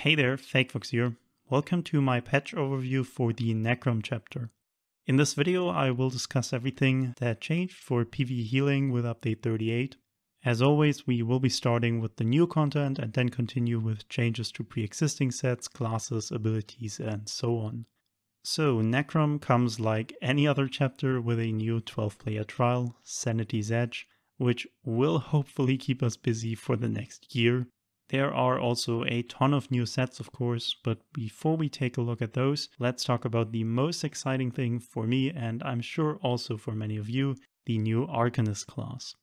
Hey there, FakeFox here. Welcome to my patch overview for the Necrom Chapter. In this video I will discuss everything that changed for PvE healing with update 38. As always, we will be starting with the new content and then continue with changes to pre-existing sets, classes, abilities and so on. So Necrom comes like any other chapter with a new 12-player trial, Sanity's Edge, which will hopefully keep us busy for the next year. There are also a ton of new sets, of course, but before we take a look at those, let's talk about the most exciting thing for me, and I'm sure also for many of you, the new Arcanist class.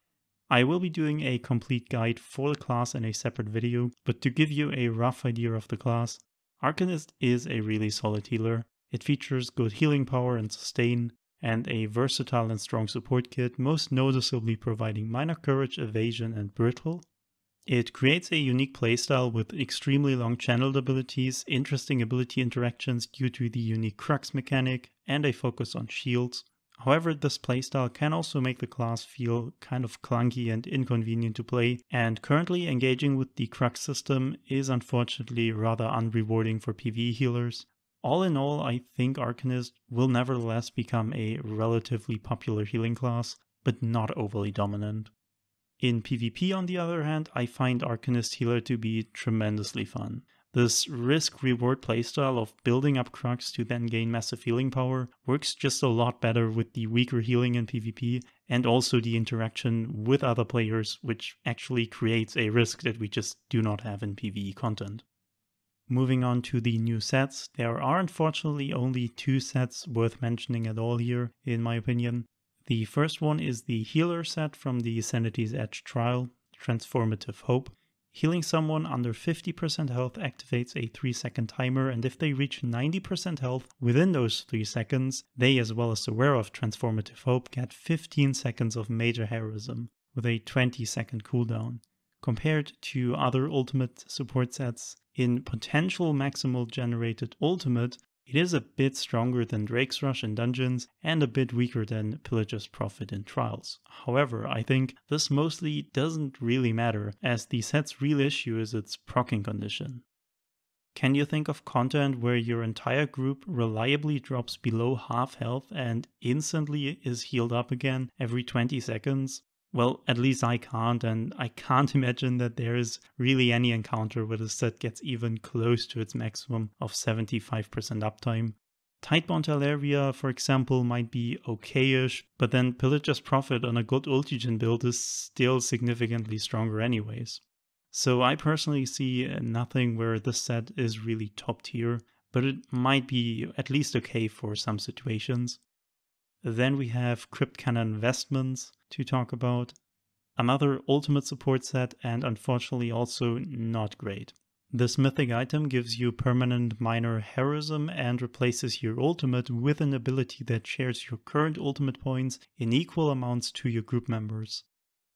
I will be doing a complete guide for the class in a separate video, but to give you a rough idea of the class, Arcanist is a really solid healer. It features good healing power and sustain, and a versatile and strong support kit, most noticeably providing minor courage, evasion, and brittle. It creates a unique playstyle with extremely long channeled abilities, interesting ability interactions due to the unique crux mechanic, and a focus on shields. However, this playstyle can also make the class feel kind of clunky and inconvenient to play, and currently engaging with the crux system is unfortunately rather unrewarding for PvE healers. All in all, I think Arcanist will nevertheless become a relatively popular healing class, but not overly dominant. In PvP, on the other hand, I find Arcanist Healer to be tremendously fun. This risk-reward playstyle of building up Crux to then gain massive healing power works just a lot better with the weaker healing in PvP and also the interaction with other players, which actually creates a risk that we just do not have in PvE content. Moving on to the new sets, there are unfortunately only two sets worth mentioning at all here, in my opinion. The first one is the healer set from the Sanity's Edge trial, Transformative Hope. Healing someone under 50% health activates a 3-second timer, and if they reach 90% health within those 3 seconds, they, as well as the wearer of Transformative Hope, get 15 seconds of major heroism, with a 20-second cooldown. Compared to other ultimate support sets, in potential maximal generated ultimate, it is a bit stronger than Drake's Rush in dungeons and a bit weaker than Pillager's Prophet in trials. However, I think this mostly doesn't really matter, as the set's real issue is its proccing condition. Can you think of content where your entire group reliably drops below half health and instantly is healed up again every 20 seconds? Well, at least I can't, and I can't imagine that there is really any encounter where the set gets even close to its maximum of 75% uptime. Tightbound Area, for example, might be okay-ish, but then Pillager's Prophet on a good ultigen build is still significantly stronger anyways. So I personally see nothing where this set is really top tier, but it might be at least okay for some situations. Then we have Crypt Cannon Investments to talk about. Another ultimate support set, and unfortunately also not great. This mythic item gives you permanent minor heroism and replaces your ultimate with an ability that shares your current ultimate points in equal amounts to your group members.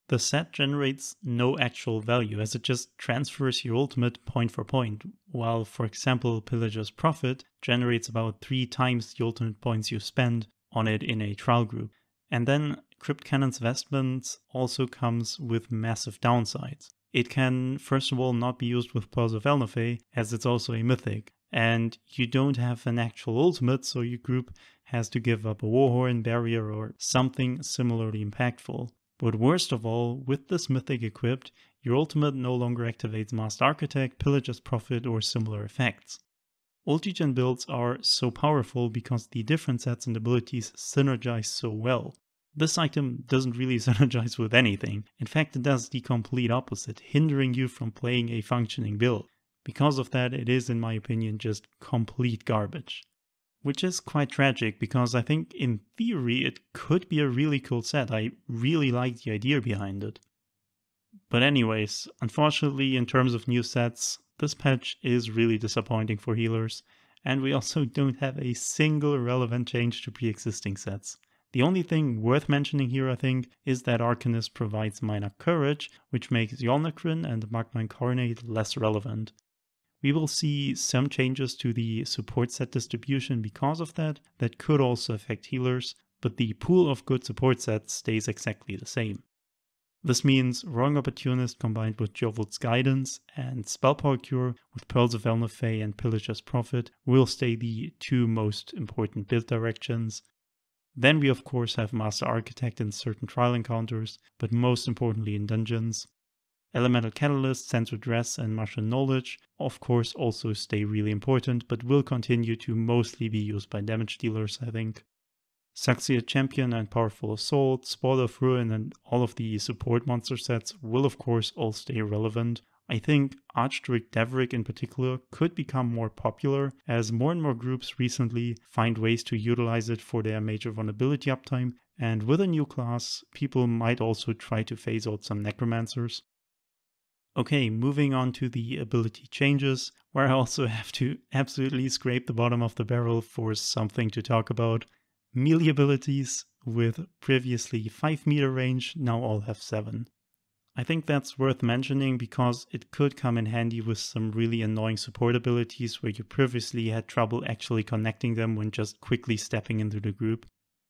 The set generates no actual value, as it just transfers your ultimate point for point, while for example Pillager's Prophet generates about 3 times the ultimate points you spend on it in a trial group. And then Crypt Cannon's Vestments also comes with massive downsides. It can first of all not be used with Pulse of Elnathay, as it's also a mythic, and you don't have an actual ultimate, so your group has to give up a Warhorn, barrier, or something similarly impactful. But worst of all, with this mythic equipped, your ultimate no longer activates Master Architect, Pillager's Prophet, or similar effects. Ultigen builds are so powerful because the different sets and abilities synergize so well. This item doesn't really synergize with anything. In fact, it does the complete opposite, hindering you from playing a functioning build. Because of that, it is, in my opinion, just complete garbage. Which is quite tragic, because I think in theory it could be a really cool set. I really like the idea behind it. But anyways, unfortunately in terms of new sets, this patch is really disappointing for healers, and we also don't have a single relevant change to pre-existing sets. The only thing worth mentioning here, I think, is that Arcanist provides minor courage, which makes Yolnahkrin and Magma Incarnate less relevant. We will see some changes to the support set distribution because of that could also affect healers, but the pool of good support sets stays exactly the same. This means Roaring Opportunist combined with Jovolt's Guidance and Spellpower Cure with Pearls of Elnefey and Pillager's Prophet will stay the two most important build directions. Then we of course have Master Architect in certain trial encounters, but most importantly in dungeons. Elemental Catalyst, Sense Redress, and Martial Knowledge of course also stay really important, but will continue to mostly be used by damage dealers, I think. Succeeded Champion and Powerful Assault, Spoiler of Ruin, and all of the support monster sets will of course all stay relevant. I think Archdruid Deverick in particular could become more popular as more and more groups recently find ways to utilize it for their major vulnerability uptime, and with a new class, people might also try to phase out some Necromancers. Okay, moving on to the ability changes, where I also have to absolutely scrape the bottom of the barrel for something to talk about. Melee abilities with previously 5 meter range now all have 7. I think that's worth mentioning because it could come in handy with some really annoying support abilities where you previously had trouble actually connecting them when just quickly stepping into the group.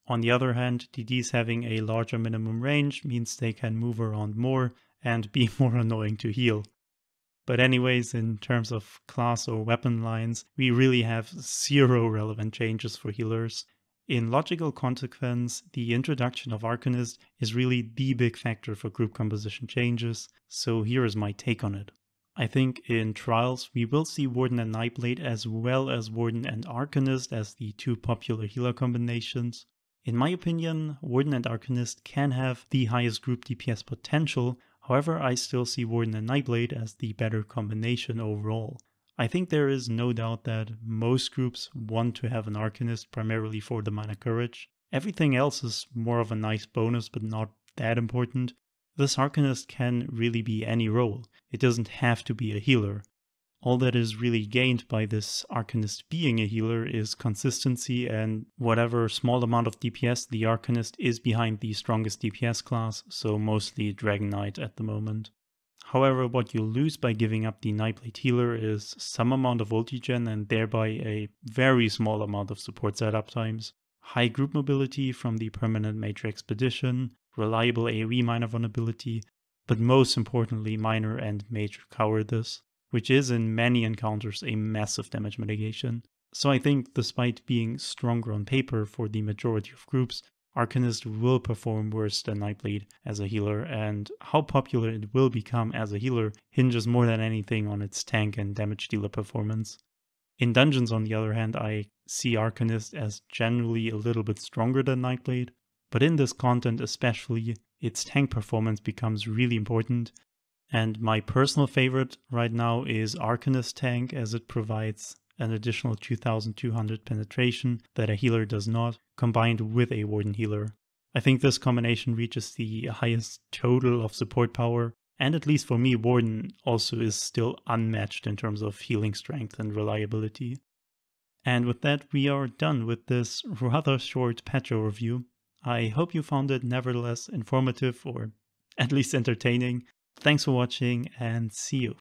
On the other hand, DDs having a larger minimum range means they can move around more and be more annoying to heal. But anyways, in terms of class or weapon lines, we really have 0 relevant changes for healers. In logical consequence, the introduction of Arcanist is really the big factor for group composition changes, so here is my take on it. I think in Trials we will see Warden and Nightblade as well as Warden and Arcanist as the two popular healer combinations. In my opinion, Warden and Arcanist can have the highest group DPS potential, however I still see Warden and Nightblade as the better combination overall. I think there is no doubt that most groups want to have an Arcanist primarily for the mana courage. Everything else is more of a nice bonus but not that important. This Arcanist can really be any role. It doesn't have to be a healer. All that is really gained by this Arcanist being a healer is consistency and whatever small amount of DPS the Arcanist is behind the strongest DPS class, so mostly Dragon Knight at the moment. However, what you lose by giving up the Nightblade healer is some amount of ulti gen and thereby a very small amount of support setup times, high group mobility from the permanent major expedition, reliable AoE minor vulnerability, but most importantly minor and major cowardice, which is in many encounters a massive damage mitigation. So I think despite being stronger on paper for the majority of groups, Arcanist will perform worse than Nightblade as a healer, and how popular it will become as a healer hinges more than anything on its tank and damage dealer performance. In dungeons, on the other hand, I see Arcanist as generally a little bit stronger than Nightblade, but in this content especially, its tank performance becomes really important, and my personal favorite right now is Arcanist tank as it provides an additional 2200 penetration that a healer does not, combined with a Warden healer. I think this combination reaches the highest total of support power, and at least for me, Warden also is still unmatched in terms of healing strength and reliability. And with that, we are done with this rather short patch overview. I hope you found it nevertheless informative or at least entertaining. Thanks for watching and see you.